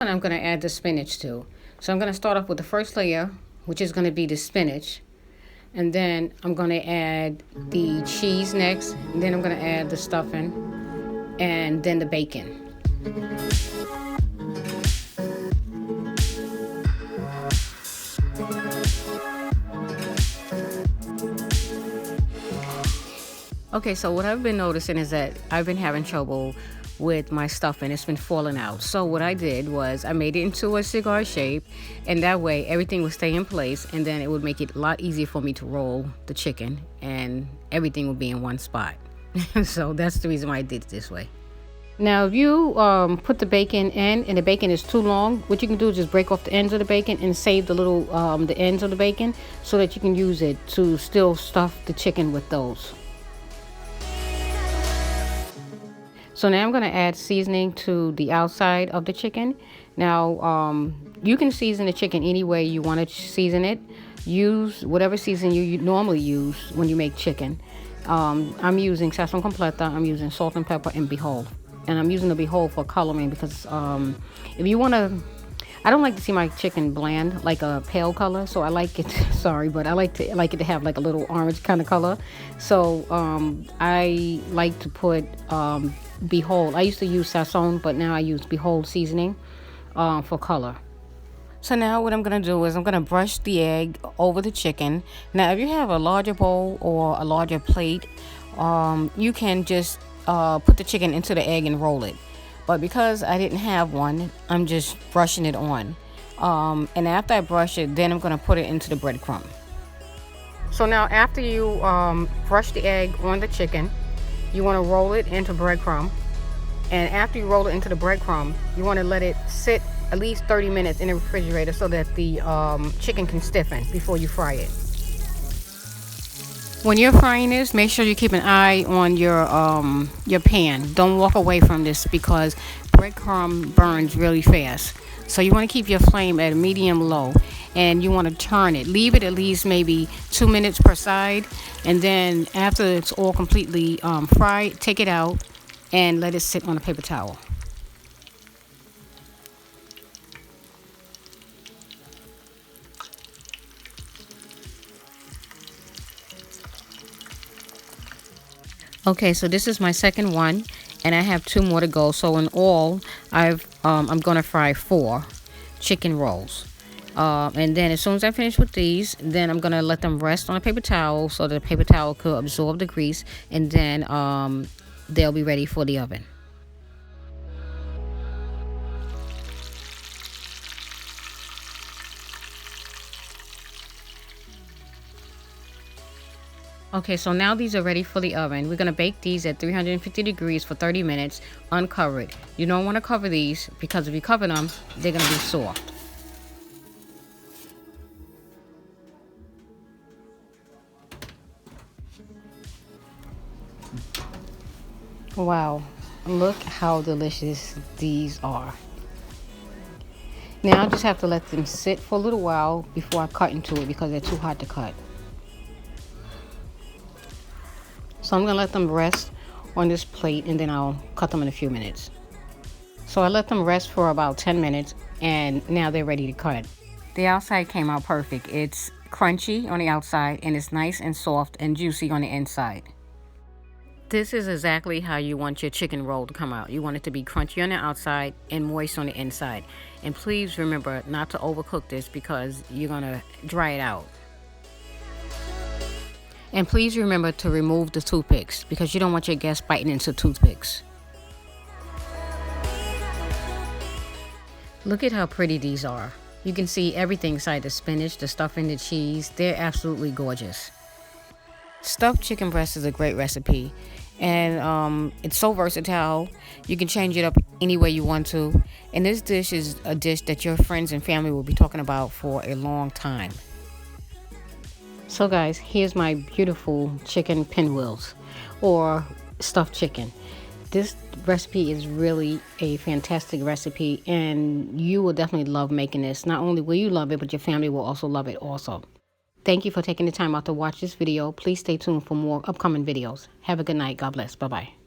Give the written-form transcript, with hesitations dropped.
And I'm going to add the spinach too. So I'm going to start off with the first layer, which is going to be the spinach. And then I'm going to add the cheese next. And then I'm going to add the stuffing. And then the bacon. Okay, so what I've been noticing is that I've been having trouble with my stuffing. It's been falling out. So what I did was I made it into a cigar shape, and that way everything would stay in place, and then it would make it a lot easier for me to roll the chicken, and everything would be in one spot. So that's the reason why I did it this way. Now, if you put the bacon in and the bacon is too long, what you can do is just break off the ends of the bacon and save the little the ends of the bacon so that you can use it to still stuff the chicken with those. So now I'm going to add seasoning to the outside of the chicken. Now, you can season the chicken any way you want to season it. Use whatever season you normally use when you make chicken. I'm using sazon completa, I'm using salt and pepper, and Behold. And I'm using the Behold for coloring because if you want to, I don't like to see my chicken bland, like a pale color. So I like it, sorry, but I like it to have like a little orange kind of color. So I like to put Behold. I used to use Sazon, but now I use Behold seasoning for color. So now what I'm going to do is I'm going to brush the egg over the chicken. Now if you have a larger bowl or a larger plate, you can just put the chicken into the egg and roll it. But because I didn't have one, I'm just brushing it on. And after I brush it, then I'm going to put it into the breadcrumb. So now after you brush the egg on the chicken, you want to roll it into breadcrumb. And after you roll it into the breadcrumb, you want to let it sit at least 30 minutes in the refrigerator so that the chicken can stiffen before you fry it. When you're frying this, make sure you keep an eye on your pan. Don't walk away from this because breadcrumb burns really fast. So you want to keep your flame at a medium low, and you want to turn it. Leave it at least maybe 2 minutes per side, and then after it's all completely fried, take it out and let it sit on a paper towel. Okay, so this is my second one, and I have 2 more to go. So in all, I'm gonna fry 4 chicken rolls. And then as soon as I finish with these, then I'm gonna let them rest on a paper towel so the paper towel could absorb the grease, and then they'll be ready for the oven. Okay, so now these are ready for the oven. We're going to bake these at 350 degrees for 30 minutes, uncovered. You don't want to cover these because if you cover them, they're going to be soft. Wow, look how delicious these are. Now I just have to let them sit for a little while before I cut into it because they're too hot to cut. So I'm going to let them rest on this plate, and then I'll cut them in a few minutes. So I let them rest for about 10 minutes, and now they're ready to cut. The outside came out perfect. It's crunchy on the outside, and it's nice and soft and juicy on the inside. This is exactly how you want your chicken roll to come out. You want it to be crunchy on the outside and moist on the inside. And please remember not to overcook this because you're going to dry it out. And please remember to remove the toothpicks because you don't want your guests biting into toothpicks. Look at how pretty these are. You can see everything inside: the spinach, the stuffing, the cheese. They're absolutely gorgeous. Stuffed chicken breast is a great recipe, and it's so versatile. You can change it up any way you want to. And this dish is a dish that your friends and family will be talking about for a long time. So guys, here's my beautiful chicken pinwheels or stuffed chicken. This recipe is really a fantastic recipe, and you will definitely love making this. Not only will you love it, but your family will also love it also. Thank you for taking the time out to watch this video. Please stay tuned for more upcoming videos. Have a good night. God bless. Bye-bye.